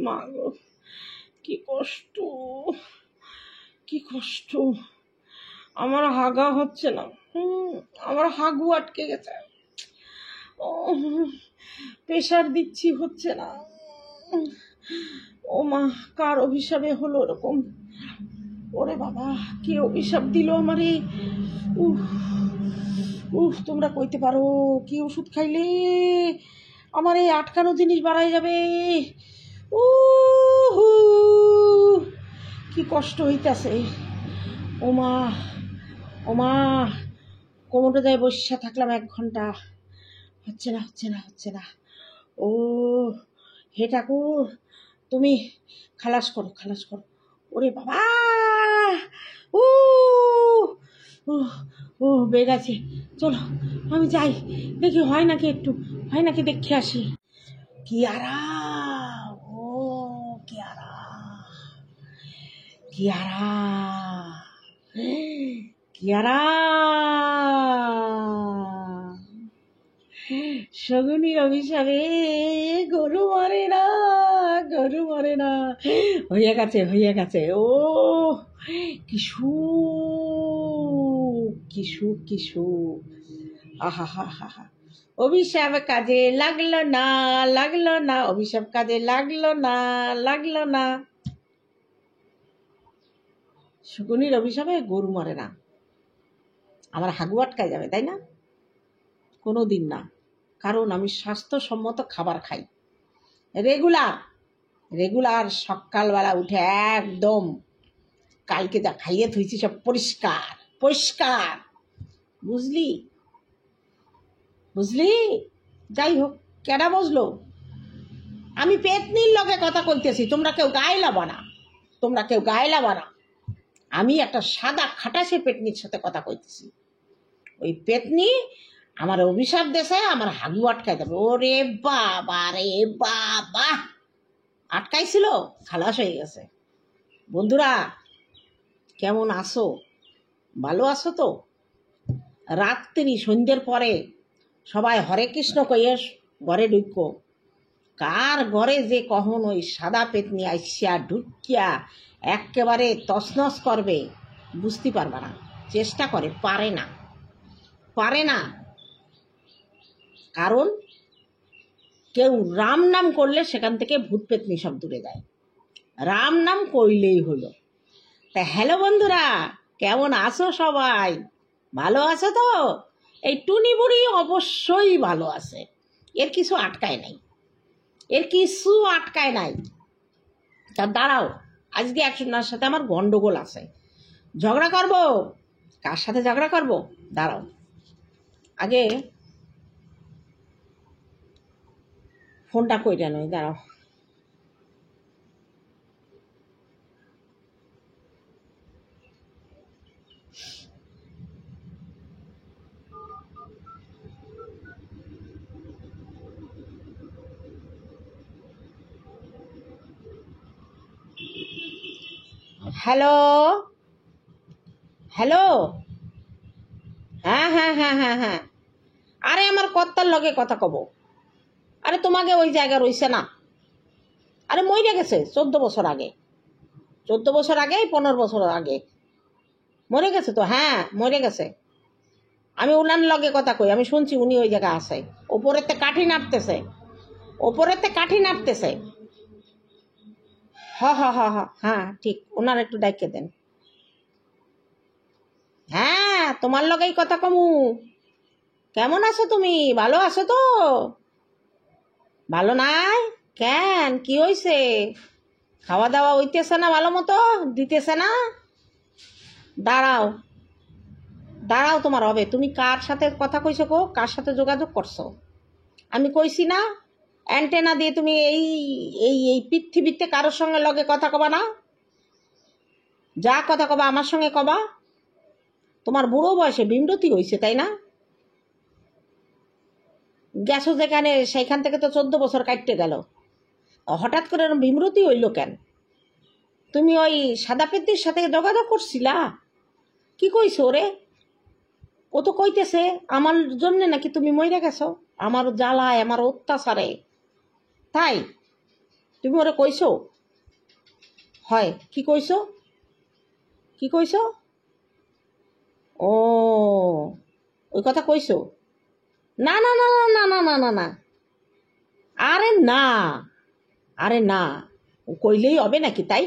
মা গো, কি কষ্ট, কি কষ্ট। আমার হাগা হচ্ছে না, আমার হাগু আটকে গেছে। প্রেশার দিচ্ছি, হচ্ছে না। ও মা, কার অভিশাপে হলো এরকম? ওরে বাবা, কে অভিশাপ দিল আমারে? উফ উফ, তোমরা কইতে পারো কি ওষুধ খাইলে আমার এই আটকানো জিনিস বাড়াই যাবে? কি কষ্ট হইতাছে। ওমা ওমা, কোমরে যায় বসে থাকলাম 1 ঘন্টা, হচ্ছে না হচ্ছে না হচ্ছে না। ও হে ঠাকুর, তুমি খালাস করো, খালাস করো। ওরে বাবা, ও ও বেগ আছে। চলো আমি যাই, দেখি হয় নাকি, একটু হয় নাকি দেখে আসি। কিয়ারা, ও কিয়ারা, কিয়ারা, কিয়ারা, শগুনির অভিশাপে গরু মরে না, গরু মরে না। হইয়া গেছে, হইয়া গেছে। ও কি সুখ, কি সুখ, কি সুখ। আহা হা হা হা। অভিশাপ কাজে লাগলো না, লাগলো না, অভিশাপ কাজে লাগলো না, লাগলো না। শকুনির অভিশাপে গরু মরে না, আমার হাগু আটকায় যাবে, তাই না? কোনো দিন না, কারণ আমি স্বাস্থ্যসম্মত খাবার খাই রেগুলার, রেগুলার। সকালবেলা উঠে একদম কালকে যা খাইয়ে থুইছি সব পরিষ্কার পরিষ্কার, বুঝলি বুঝলি? যাই হোক, কেডা বুঝলো? আমি পেতনির লগে কথা কইতেছি, তোমরা কেউ গায়ে লাবা না, তোমরা কেউ গায়ে লাবা না। আমি একটা সাদা খাটাসে পেতনির সাথে কথা কইতেছি। ওই পেতনি আমার অভিশাপ দেশে আমার হাগু আটকাই দেবে। ওরে বাবা রে বাবা, আটকাইছিল, খালাস হয়ে গেছে। বন্ধুরা কেমন আছো? ভালো আছো তো? রাত্রি সন্ধ্যের পরে সবাই হরে কৃষ্ণ কইয়ে ঘরে ঢুকো। কার ঘরে যে কখন ওই সাদা পেতনি আইসিয়া ঢুকিয়া একেবারে তছনছ করবে বুঝতে পারবে না। চেষ্টা করে, পারে না, পারে না। কারণ কেউ রাম নাম করলে সেখান থেকে ভূত পেতনি সব দূরে যায়, রাম নাম কইলেই হলো। তা হ্যালো বন্ধুরা, কেমন আছো সবাই? ভালো আছো তো? এই টুনি বুড়ি অবশ্যই ভালো আছে, এর কিছু আটকায় নাই, এর কিছু আটকায় নাই। তা দাঁড়াও, আজকে একজনের সাথে আমার গন্ডগোল আছে, ঝগড়া করব। কার সাথে ঝগড়া করব? দাঁড়াও, আগে ফোনটা কইরা নই, দাঁড়াও। হ্যালো হ্যালো, হ্যাঁ হ্যাঁ হ্যাঁ হ্যাঁ হ্যাঁ, আরে আমার কর্তার লগে কথা কব। আরে তোমাকে ওই জায়গা রইছে না, আরে মরে গেছে 14 বছর আগে, 14 বছর আগে, 15 বছর আগে মরে গেছে তো। হ্যাঁ মরে গেছে, আমি উনার লগে কথা কই, আমি শুনছি উনি ওই জায়গা আছে, ওপরেতে কাঠি নাড়তেছে, ওপরেতে কাঠি নাড়তেছে। হ হ হ হ, হ্যাঁ ঠিক, ওনার একটু ডাইকে দেন। হ্যাঁ তোমার লগেই কথা কমু। কেমন আছো তুমি? ভালো আছো তো? ভালো নাই কেন? কি হয়েছে? খাওয়া দাওয়া হইতেছে না ভালো মতো? দিতেছে না? দাঁড়াও দাঁড়াও, তোমার হবে। তুমি কার সাথে কথা কইছো গো? কার সাথে যোগাযোগ করছো? আমি কইছি না অ্যান্টেনা দিয়ে তুমি এই এই এই পৃথিবীতে কারোর সঙ্গে লগে কথা কবা না? যা কথা কবা আমার সঙ্গে কবা। তোমার বুড়ো বয়সে বিমরতি হয়েছে, তাই না? গেছো যেখানে, সেইখান থেকে তো 14 বছর কাটতে গেল, হঠাৎ করে বিমরতি হইল কেন? তুমি ওই সাদা পেত্তির সাথে যোগাযোগ করছিলা? কি কইছো রে? ও তো কইতেছে আমার জন্য নাকি তুমি মরে গেছো, আমার জ্বালায়, আমার অত্যাচারে। তাই তুমি ওরে কইছো? হয় কি কইছো? কি কইছো? ও, ওই কথা কইছো? না না না না না না না না না, আরে না, আরে না, কইলেই হবে নাকি তাই?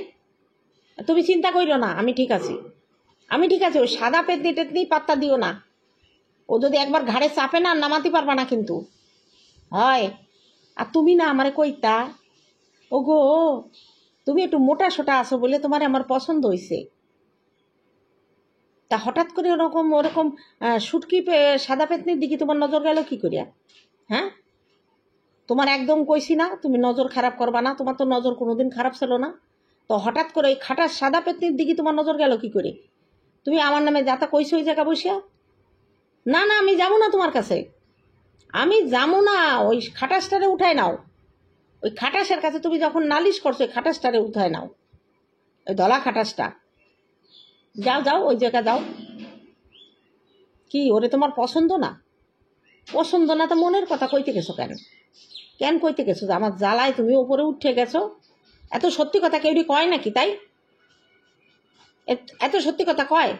তুমি চিন্তা করিও না, আমি ঠিক আছি, আমি ঠিক আছে। ওই সাদা পেতনি টেতনি পাত্তা দিও না। ও যদি একবার ঘাড়ে চাপে না, নামাতে পারবা না কিন্তু। হয়। আর তুমি না আমারে কইতা, ও গো তুমি একটু মোটা সোটা আছো বলে তোমার আমার পছন্দ হইছে। তা হঠাৎ করে ওরকম ওরকম সুটকি সাদা পেতনির দিকে তোমার নজর গেল কি করিয়া? হ্যাঁ, তোমার একদম কইছি না তুমি নজর খারাপ করবা না, তোমার তো নজর কোনোদিন খারাপ ছিল না। তো হঠাৎ করে ওই খাটা সাদা পেতনির দিকে তোমার নজর গেল কি করে? তুমি আমার নামে যাতা কইছো ওই জায়গা বসিয়া? না না, আমি যাবো না তোমার কাছে, আমি যাবো না। ওই খাটাসটারে উঠায় নাও। ওই খাটাসের কাছে তুমি যখন নালিশ করছো, ওই খাটাসটারে উঠায় নাও, ওই ধলা খাটাসটা। যাও যাও, ওই জায়গা যাও। কি ওরে তোমার পছন্দ না? পছন্দ না তো মনের কথা কইতে গেছো কেন? কেন কইতে গেছো? যে আমার জ্বালায় তুমি ওপরে উঠে গেছো? এত সত্যি কথা কেউ কয় নাকি তাই? এত সত্যি কথা কয়?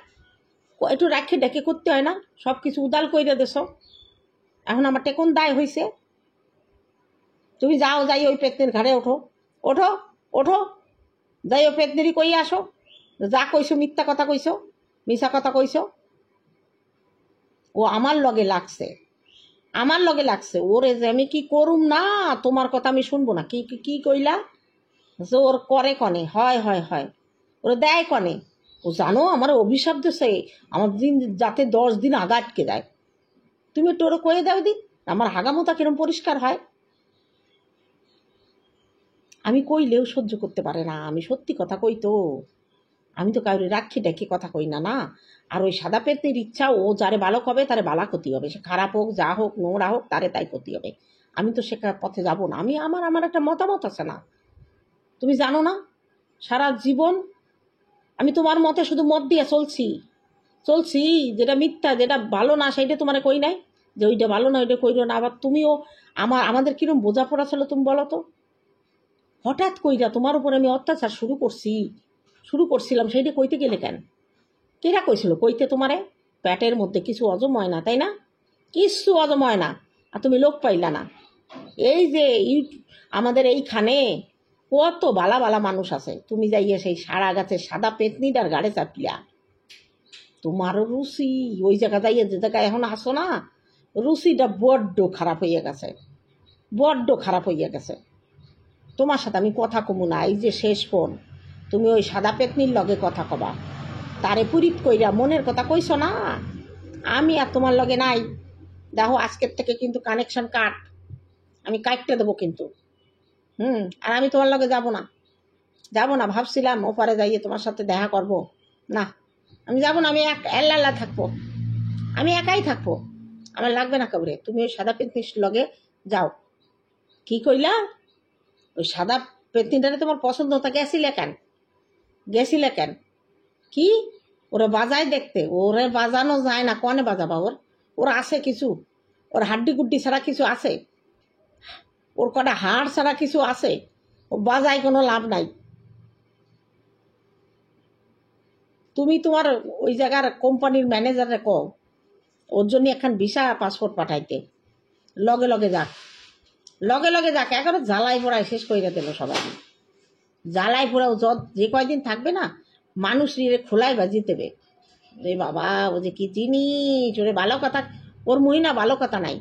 একটু রাখি ডেকে করতে হয় না? সব কিছু উদাল কইরে দেছ, এখন আমার টেকন দায় হয়েছে। তুমি যাও, যাই ওই পেতনির ঘাড়ে ওঠো, ওঠো, ওঠো, যাই ওই পেতনিরই কই আসো। যা কইছো মিথ্যা কথা কইছো, মিছা কথা কইছো। ও আমার লগে লাগছে, আমার লগে লাগছে। ওরে যে আমি কি করুম না, তোমার কথা আমি শুনবো না। কি কি কইলা? যে ওর করে কনে, হয় হয় হয়, ওরে দেয় কনে। ও জানো আমার অভিশাপ দিছে, আমার দিন যাতে 10 দিন আগা আটকে যায়। তুমি একটু ওরে কয়ে দাও দিন, আমার হাগামোতা কিরম পরিষ্কার হয়। আমি কইলেও সহ্য করতে পারে না, আমি সত্যি কথা কই তো। আমি তো কাউরে রাখি ডাকি কথা কই না না। আর ওই সাদা পেতনির ইচ্ছা, ও যারে বালক হবে তারে বালা ক্ষতি হবে, সে খারাপ হোক যা হোক নোংরা হোক তারে তাই ক্ষতি হবে। আমি তো সে পথে যাব না। আমি আমার আমার একটা মতামত আছে না? তুমি জানো না, সারা জীবন আমি তোমার মতে শুধু মত দিয়ে চলছি, চলছি। যেটা মিথ্যা, যেটা ভালো না সেইটা তোমার কই নাই, যে ওইটা ভালো না ওইটা কইরো না। আবার তুমিও আমাদের কিরম বোঝাপড়া ছিল তুমি বলো তো? হঠাৎ কইরা তোমার উপর আমি অত্যাচার শুরু করছিলাম, সেইটা কইতে গেলে কেন? কেরা কইছিল কইতে তোমারে? পেটের মধ্যে কিছু অজম হয় না তাই না? কিচ্ছু অজম হয় না। আর তুমি লোক পাইলা না। এই যে আমাদের এইখানে কত বালা বালা মানুষ আছে, তুমি যাইয়া সেই সারা গাছের সাদা পেতনিটার গাড়ে চাপিয়া। তোমারও রুচি ওই জায়গা যাইয়া, যে জায়গায় এখন আসো না, রুচিটা বড্ড খারাপ হইয়া গেছে, বড্ড খারাপ হইয়া গেছে। তোমার সাথে আমি কথা কমু না, এই যে শেষ ফোন। তুমি ওই সাদা পেতনির লগে কথা কবা, তারে পুরিত কইরা মনের কথা কইছো না। আমি আর তোমার লগে নাই। দেখো আজকের থেকে কিন্তু কানেকশন কাট, আমি কাটতে দেবো কিন্তু। আর আমি তোমার লগে যাব না, যাব না। ভাবছিলাম ওপারে যাইয়ে তোমার সাথে দেখা করব, না আমি যাব না। আমি এল্লা থাকবো, আমি একাই থাকবো, আমার লাগবে না কাউরে। তুমি ওই সাদা পেতনির লগে যাও। কি কইলা? ওই সাদা পেতনিটারে তোমার পছন্দ তা গেছিলে কেন? গেছিলে কেন? কি ওরা বাজায় দেখতে? ওরে বাজানো যায় না, কনে বাজাবা? ওর আছে কিছু? ওর হাড্ডি গুড্ডি ছাড়া কিছু আছে? ওর কটা হাড় ছাড়া কিছু আছে? ও বাজায় কোনো লাভ নাই। তুমি তোমার ওই জায়গার কোম্পানির ম্যানেজারে কও ওর জন্য একখান ভিসা পাসপোর্ট পাঠাইতে। লগে লগে যাক, লগে লগে যাক। একেবারে জ্বালাই পোড়ায় শেষ করে দিল সবাই। জ্বালাই পোড়াও যে কয়দিন থাকবে না, মানুষ নিয়ে খোলায় বাজিয়ে দেবে। রে বাবা, ও যে কি জিনিস, ওরে ভালো কথা। ওর মহিনা ভালো কথা নাই।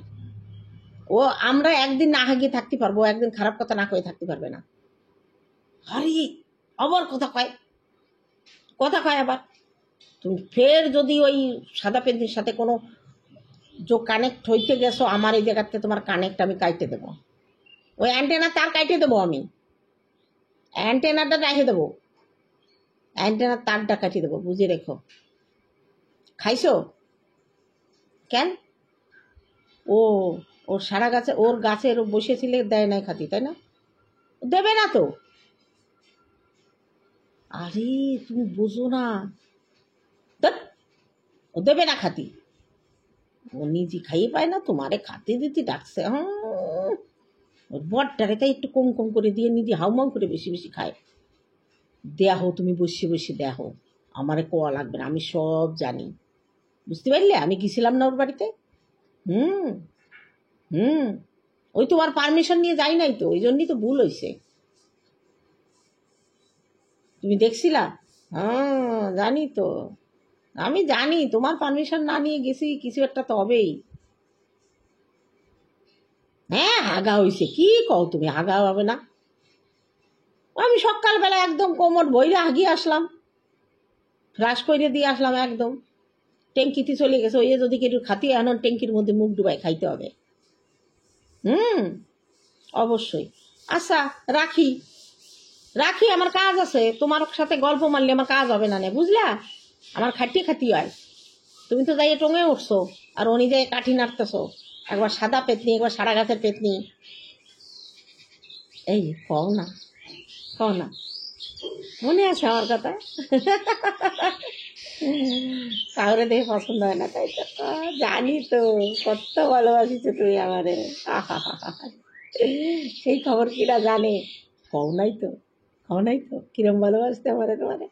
ও আমরা একদিন না হাগিয়ে থাকতে পারবো, একদিন খারাপ কথা না কয়ে থাকতে পারবে না। আরে আবার কথা কয়, কথা কয় আবার। তুমি ফের যদি ওই সাদা পেন্টির সাথে কোনো কানেক্ট হইতে গেছো, আমার এই জায়গাতে তোমার কানেক্ট আমি কাইটে দেবো। ওই অ্যান্টেনা তার কাইটে দেবো, আমি অ্যান্টেনাটা রেখে দেবো, অ্যান্টেনার তারটা কাটিয়ে দেবো, বুঝে রেখো। খাইছো কেন? ও ওর সারা গাছে, ওর গাছের বসেছিলে দেয় নাই খাতি, তাই না? দেবে না তো। আরে তুমি বুঝো না, ও দেবে না খাতি। ও নিজে খাইয়ে পায় না, তোমারে খাতে দিতে ডাকছে। ওর বরটারে তাই একটু কম কম করে দিয়ে নিজে হাউমাউ করে বেশি বেশি খায়। দেহ তুমি বসে বসে দেহ, আমারে কোয়া লাগবে না, আমি সব জানি। বুঝতে পারলে আমি গেছিলাম না ওর বাড়িতে? হুম হুম ওই তোমার পারমিশন নিয়ে যাই নাই তো, ওই জন্যই তো ভুল হয়েছে। তুমি দেখছিলা? হ্যাঁ জানি তো, আমি জানি তোমার পারমিশন না নিয়ে গেছি, কিছু একটা তো হবেই। হ্যাঁ হাগা হয়েছে, কি কও তুমি, হাগা হবে না? আমি সকালবেলা একদম কোমর বইরে হাগিয়ে আসলাম, ফ্লাশ করে দিয়ে আসলাম একদম। ট্যাঙ্কিতে চলে গেছে, ওই যদি কেউ খাতিয়ে আনো ট্যাঙ্কির মধ্যে মুখ ডুবাই খাইতে হবে। হুম অবশ্যই। আচ্ছা রাখি রাখি, আমার কাজ আছে, তোমার সাথে গল্প মারলে আমার কাজ হবে না, বুঝলা? আমার খাটিয়ে খাতি হয়। তুমি তো যাইয়ে টঙে উঠছো, আর উনি যাই কাঠি নাড়তেছো, একবার সাদা পেতনি একবার সারা গাছের পেতনি। এই কও না, কও না, মনে আছে আমার কথা? কাউরে দেখে পছন্দ হয় না, তাই তো? জানি তো কত ভালোবাসিছো তুমি আমারে। সেই খবর কিরা জানে? কও নাই তো, কও নাই তো কিরম ভালোবাসতে আমারে তোমারে।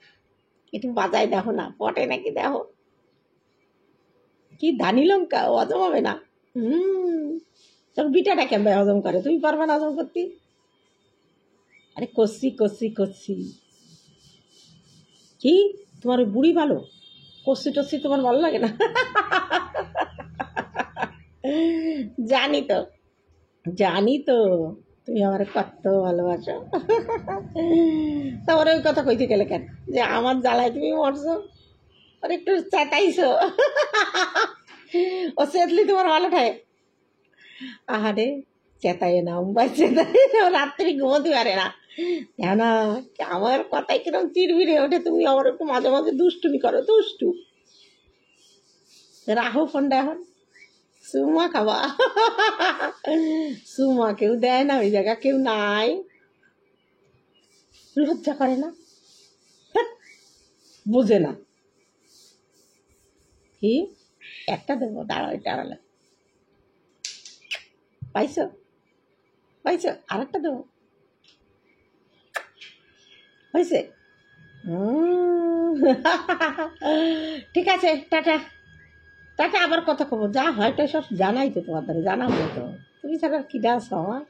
একটু বাজায় দেখো না, পটে নাকি দেখো। কি ধানি লঙ্কা, হজম হবে না। তোর বিটাটা কেমন হজম করে, তুমি পারবে না হজম করতে? আরে কষি কষি কষি। কি তোমার ওই বুড়ি ভালো? কষি টসি তোমার ভালো লাগে না? জানি তো, জানি তো তুমি আমার কত ভালোবাসো। তোমার ওই কথা কইতে গেলে কেন যে আমার জ্বালায় তুমি মরছো, আর একটু চেতাইছো। ও চেতলি তোমার ভালো ঠায়। আহারে চেতাই না উম্বাই, চেতাই রাত্রি ঘুমোতে পারে না। কেন আমার কথাই কিরম চিরবিরে ওঠে, তুমি আমার একটু মাঝে মাঝে দুষ্টুমি করো, দুষ্টু। রাহু ফোনটা এখন, সুমা খাবা। সুমা কেউ দেয় না, ওই জায়গা কেউ নাই, লজ্জা করে না, বুঝে না। কি একটা দেবো, দাঁড়াও, এটা আড়ালে পাইছো, পাইছো, আর একটা দেবো, হয়েছে? ঠিক আছে, টাটা টাটা, আবার কথা কব, যা হয়তো সব জানাই তো তোমার দ্বারা, জানাবো তো। তুমি ছাড়া কি ডাস আমার?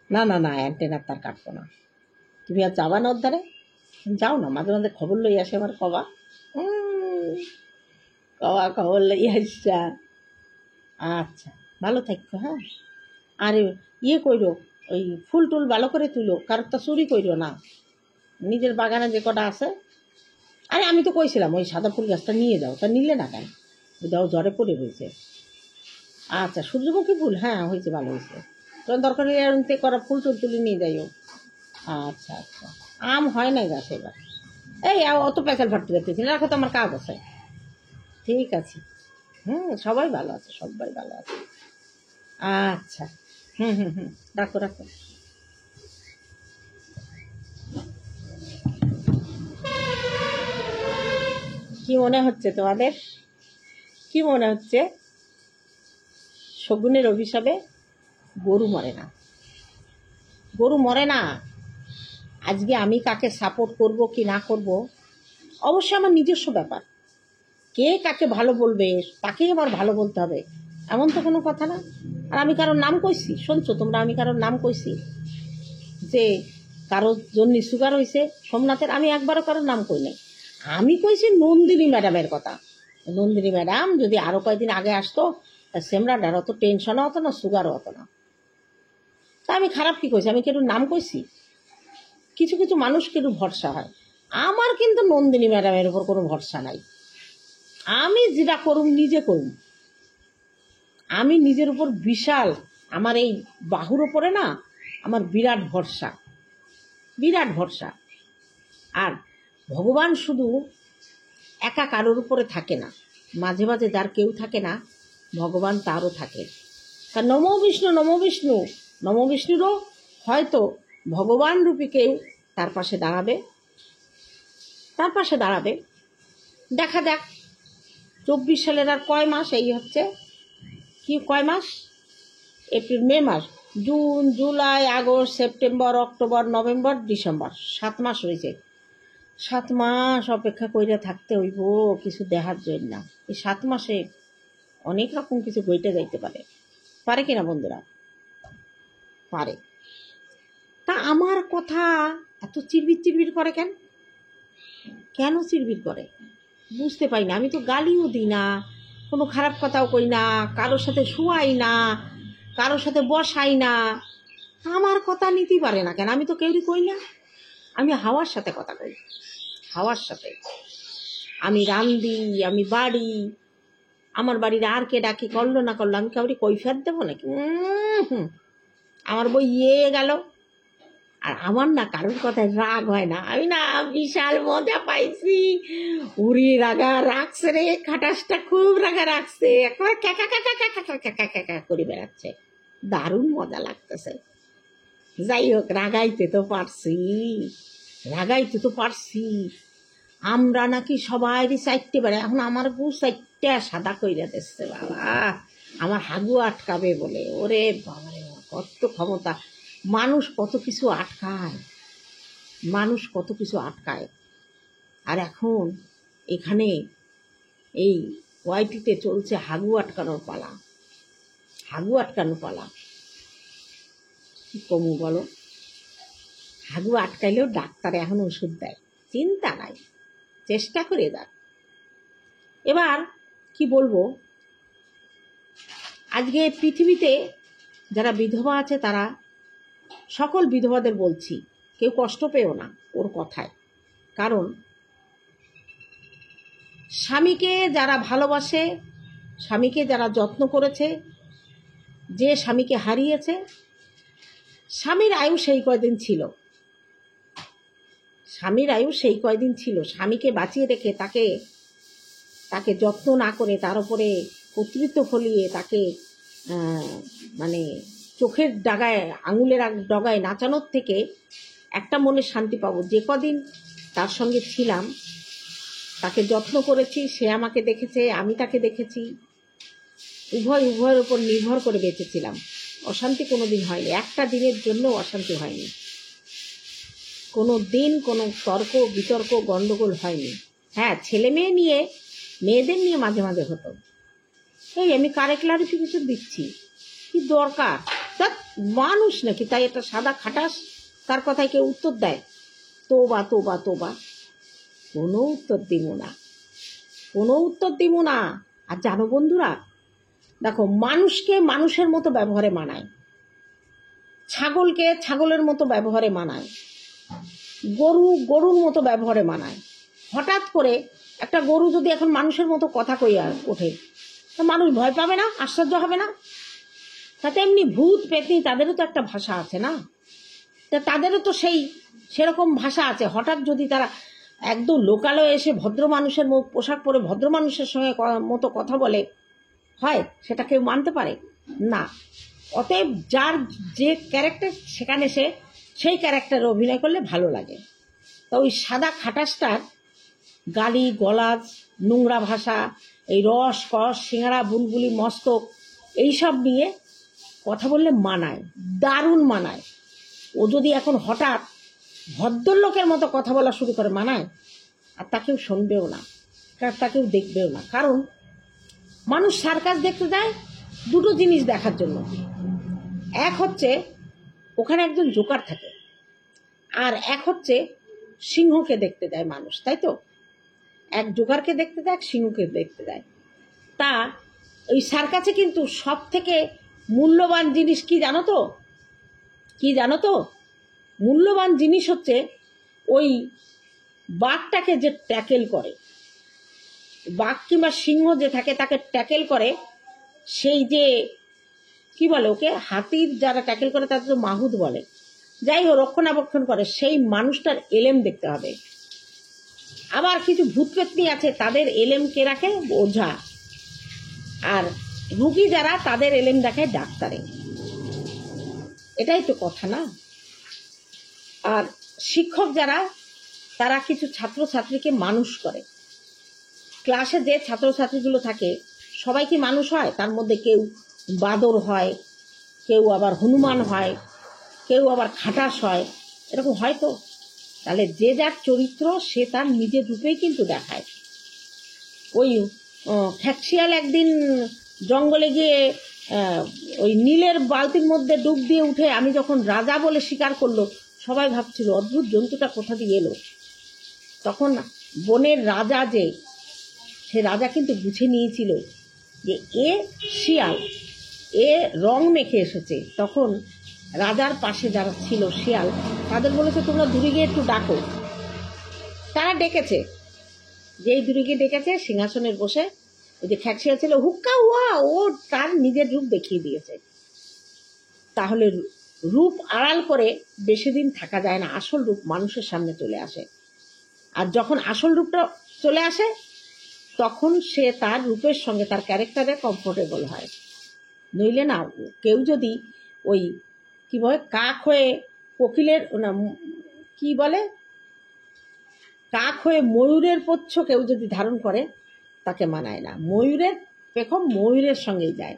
না না না, অ্যান্টেনার তার কাটবো না। তুমি আর যাবা না ওর ধারে? যাও না, মাঝে মাঝে খবর লই আসে আমার, কবা কবা খবর লই আসা। আচ্ছা ভালো থাকো, হ্যাঁ। আর ইয়ে কইরো, ওই ফুল টুল ভালো করে তুলো, কারোর তো চুরি কইরো না, নিজের বাগানে যে কটা আছে। আরে আমি তো কইছিলাম ওই সাদা ফুল গাছটা নিয়ে যাও, তা নিলে না কেন? ওটাও জ্বরে পড়ে হয়েছে। আচ্ছা সূর্যমুখী ফুল, হ্যাঁ হয়েছে, ভালো হয়েছে। তোর দরকার এরতে করা ফুল টুল তুলে নিয়ে যাইও। আচ্ছা আচ্ছা, আম হয় না গাছ এবার। এই অত প্যাকেল ফাটতে যাচ্ছি, রাখো তো, আমার কাজ আছে। ঠিক আছে, সবাই ভালো আছে, সবাই ভালো আছে। আচ্ছা, রাখো রাখো। কি মনে হচ্ছে তোমাদের, কি মনে হচ্ছে? শগুনের অভিশাপে গরু মরে না, গরু মরে না। আজকে আমি কাকে সাপোর্ট করব কি না করব অবশ্যই আমার নিজস্ব ব্যাপার। কে কাকে ভালো বলবে তাকেই আমার ভালো বলতে হবে, এমন তো কোনো কথা না। আর আমি কারোর নাম কইছি, শুনছো তোমরা? আমি কারোর নাম কইছি যে কারোর জন্য সুগার হয়েছে সোমনাথের? আমি একবারও কারোর নাম কই নাই। আমি কইছি নন্দিনী ম্যাডামের কথা। নন্দিনী ম্যাডাম যদি আরও কয়েকদিন আগে আসতো, সেমরাটার অত টেনশনও হতো না, সুগারও হতো না। তা আমি খারাপ কি কইছি? আমি কেউ নাম কইছি? কিছু কিছু মানুষ কেউ ভরসা হয়, আমার কিন্তু নন্দিনী ম্যাডামের উপর কোনো ভরসা নাই। আমি যেটা করুম নিজে করুম, আমি নিজের উপর বিশাল, আমার এই বাহুর ওপরে না আমার বিরাট ভরসা, বিরাট ভরসা। আর ভগবান শুধু একা কারোর উপরে থাকে না, মাঝে মাঝে যার কেউ থাকে না ভগবান তারও থাকে। তা নমো বিষ্ণু, নমো বিষ্ণু, নমো বিষ্ণুরও হয়তো ভগবান রূপী কেউ তার পাশে দাঁড়াবে, তার পাশে দাঁড়াবে। দেখা যাক 24 সালের আর কয় মাস, এই হচ্ছে কি কয় মাস, এপ্রিল মে মাস, June, July, August, September, October, November, December, 7 মাস রয়েছে। 7 মাস অপেক্ষা করে থাকতে হইব কিছু দেখার জন্য। এই 7 মাসে অনেক রকম কিছু বইতে যাইতে পারে, পারে কিনা বন্ধুরা? পারে। তা আমার কথা এত চিরবির চিরবির করে কেন? কেন চিরবির করে বুঝতে পারি না। আমি তো গালিও দিই না, কোনো খারাপ কথাও কই না, কারোর সাথে শুয়াই না, কারোর সাথে বসাই না। আমার কথা নিতে পারে না কেন? আমি তো কেউই কই না। আমি হাওয়ার সাথে কথা কই, হাওয়ার সাথে। আমি রান্ধি, আমি বাড়ি, আমার বাড়ির আর কে ডাকি করলো না করলো আমি কাউরি কৈফিয়ত দেবো নাকি? আমার বই গেল। আর আমার না কারোর কথায় রাগ হয় না। আমি না বিশাল মজা পাইছি। উড়ি রাগা রাখছে রে, খাটাসটা খুব রাগা রাখছে, একবার ক্যাকা ক্যাকা ক্যাকা ক্যাকা ক্যাকা করে বেড়াচ্ছে, দারুণ মজা লাগতেছে। যাই হোক, রাগাইতে তো পারছি, রাগাইতে তো পারছি। আমরা নাকি সবাই চাইতে পারে, এখন আমার গু চাইতে সাদা কইরা দিচ্ছে বাবা, আমার হাগু আটকাবে বলে। ওরে বাবা রে, কত ক্ষমতা! মানুষ কত কিছু আটকায়, মানুষ কত কিছু আটকায়। আর এখন এখানে এই ওয়াইটিতে চলছে হাগু আটকানোর পালা, হাগু আটকানোর পালা। কি কমু বলো? হাগু আটকাইলেও ডাক্তার এখন ওষুধ দেয়, চিন্তা নাই, চেষ্টা করে দেখ। এবার কি বলবো, আজকে পৃথিবীতে যারা বিধবা আছে তারা সকল বিধবাদের বলছি, কেউ কষ্ট পেও না ওর কথায়। কারণ স্বামীকে যারা ভালোবাসে, স্বামীকে যারা যত্ন করেছে, যে স্বামীকে হারিয়েছে, স্বামীর আয়ু সেই কয়দিন ছিল, স্বামীর আয়ু সেই কয়দিন ছিল। স্বামীকে বাঁচিয়ে রেখে তাকে তাকে যত্ন না করে, তার উপরে কর্তৃত্ব ফলিয়ে তাকে মানে চোখের ডাগায়, আঙুলের ডগায় নাচানোর থেকে একটা মনে শান্তি পাবো, যে কদিন তার সঙ্গে ছিলাম, তাকে যত্ন করেছি, সে আমাকে দেখেছে, আমি তাকে দেখেছি, উভয়ের উপর নির্ভর করে বেঁচেছিলাম। অশান্তি কোনো দিন হয়নি, একটা দিনের জন্য অশান্তি হয়নি, কোনো দিন কোনো তর্ক বিতর্ক গণ্ডগোল হয়নি। হ্যাঁ, ছেলে মেয়ে নিয়ে, মেয়েদের নিয়ে মাঝে মাঝে হতো। এই আমি কারে ক্লারিফিকেশন দিচ্ছি, কি দরকার? তা মানুষ নাকি তাই একটা সাদা খাটাস, তার কথায় কেউ উত্তর দেয়? তোবা তোবা তোবা, কোনো উত্তর দিব না, কোনো উত্তর দিব না। আর জানো বন্ধুরা, দেখো, মানুষকে মানুষের মতো ব্যবহারে মানায়, ছাগলকে ছাগলের মতো ব্যবহারে মানায়, গরু গরুর মতো ব্যবহারে মানায়। হঠাৎ করে একটা গরু যদি এখন মানুষের মতো কথা কইয়া ওঠে, তা মানুষ ভয় পাবে না? আশ্চর্য হবে না? তা তেমনি ভূত পেতনি, তাদেরও তো একটা ভাষা আছে না? তা তাদেরও তো সেরকম ভাষা আছে। হঠাৎ যদি তারা একদম লোকালয়ে এসে ভদ্র মানুষের পোশাক পরে ভদ্র মানুষের সঙ্গে মতো কথা বলে, হয় সেটা কেউ মানতে পারে না। অতএব যার যে ক্যারেক্টার, সেখানে সেই ক্যারেক্টারে অভিনয় করলে ভালো লাগে। তা ওই সাদা খাটাসটার গালি গলাজ, নোংরা ভাষা, এই রস কস, সিঙ্গারা বুলবুলি মস্তক, এইসব নিয়ে কথা বললে মানায়, দারুণ মানায়। ও যদি এখন হঠাৎ ভদ্রলোকের মতো কথা বলা শুরু করে, মানায়? আর তাকেও শুনবেও না, তাকেও দেখবেও না। কারণ মানুষ সার্কাস দেখতে যায় দুটো জিনিস দেখার জন্য। এক হচ্ছে ওখানে একজন জোকার থাকে, আর এক হচ্ছে সিংহকে দেখতে যায় মানুষ, তাই তো? এক জোকারকে দেখতে যায়, এক সিংহকে দেখতে যায়। তা ওই সার্কাসে কিন্তু সব থেকে মূল্যবান জিনিস কি জানো তো? কি জানো তো? মূল্যবান জিনিস হচ্ছে ওই বাঘটাকে যে ট্যাকেল করে, বাঘ কিংবা সিংহ যে থাকে তাকে ট্যাকেল করে, সেই যে কি বলে ওকে, হাতির যারা ট্যাকেল করে তাদের তো মাহুত বলে, যাই হোক, রক্ষণাবেক্ষণ করে, সেই মানুষটার এলেম দেখতে হবে। আবার কিছু ভূতপেত্নী আছে, তাদের এলেম কে রাখে? ওঝা। আর রুগী যারা, তাদের এলেম দেখায় ডাক্তারে। এটাই তো কথা না? আর শিক্ষক যারা, তারা কিছু ছাত্রছাত্রীকে মানুষ করে। ক্লাসে যে ছাত্রছাত্রীগুলো থাকে সবাই কি মানুষ হয়? তার মধ্যে কেউ বাদর হয়, কেউ আবার হনুমান হয়, কেউ আবার খাটাস হয়, এরকম হয় তো। তাহলে যে যার চরিত্র সে তার নিজের রূপেই কিন্তু দেখায়। ওই খ্যাকশিয়াল একদিন জঙ্গলে গিয়ে ওই নীলের বালতির মধ্যে ডুব দিয়ে উঠে আমি যখন রাজা বলে স্বীকার করলো, সবাই ভাবছিল অদ্ভুত জন্তুটা কোথা দিয়ে এলো। তখন বনের রাজা সে রাজা কিন্তু বুঝে নিয়েছিল যে এ শিয়াল, এ রং মেখে এসেছে। তখন রাজার পাশে যারা ছিল শিয়াল, তাদের বলেছে তোমরা দূরে গিয়ে একটু ডাকো। তারা ডেকেছে, যেই দূরে গিয়ে ডেকেছে সিংহাসনের বসে ওই যে খ্যাকশিয়াল ছিল, হুক্কা হুয়া, ও তার নিজের রূপ দেখিয়ে দিয়েছে। তাহলে রূপ আড়াল করে বেশি দিন থাকা যায় না, আসল রূপ মানুষের সামনে চলে আসে। আর যখন আসল রূপটা চলে আসে তখন সে তার রূপের সঙ্গে তার ক্যারেক্টারে কমফোর্টেবল হয়। নইলে না, কেউ যদি ওই কি বলে কাক হয়ে কোকিলের না কি বলে কাক হয়ে ময়ূরের পুচ্ছ কেউ যদি ধারণ করে তাকে মানায় না। ময়ূরের পেখম ময়ূরের সঙ্গেই যায়।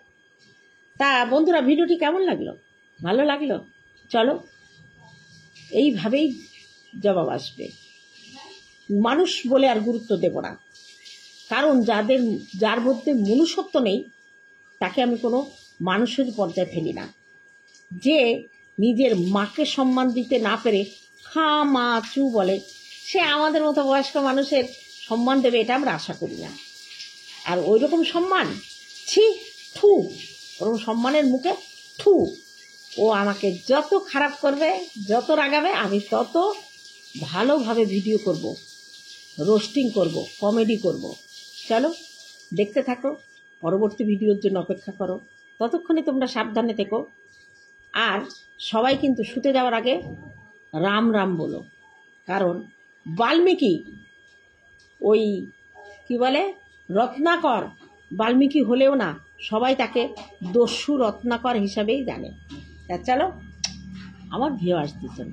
তা বন্ধুরা, ভিডিওটি কেমন লাগলো? ভালো লাগলো? চলো এইভাবেই জবাব আসবে। মানুষ বলে আর গুরুত্ব দেব না, কারণ যার মধ্যে মনুষ্যত্ব নেই তাকে আমি কোনো মানুষের পর্যায়ে ফেলি না। যে নিজের মাকে সম্মান দিতে না পেরে খা মা চু বলে, সে আমাদের মতো বয়স্ক মানুষের সম্মান দেবে এটা আমরা আশা করি না। আর ওই রকম সম্মান, ছি, থু, ওরকম সম্মানের মুখে থু। ও আমাকে যত খারাপ করবে, যত রাগাবে, আমি তত ভালোভাবে ভিডিও করব, রোস্টিং করব, কমেডি করব। চলো দেখতে থাকো, পরবর্তী ভিডিওর জন্য অপেক্ষা করো। ততক্ষণে তোমরা সাবধানে থেকো। আর সবাই কিন্তু শুতে যাওয়ার আগে রাম রাম বলো, কারণ বাল্মীকি ওই কি বলে রত্নাকর, বাল্মীকি হলেও না সবাই তাকে দস্যু রত্নাকর হিসাবেই জানে। তা চলো, আমার ভিউয়ার্স দিচ্ছেন।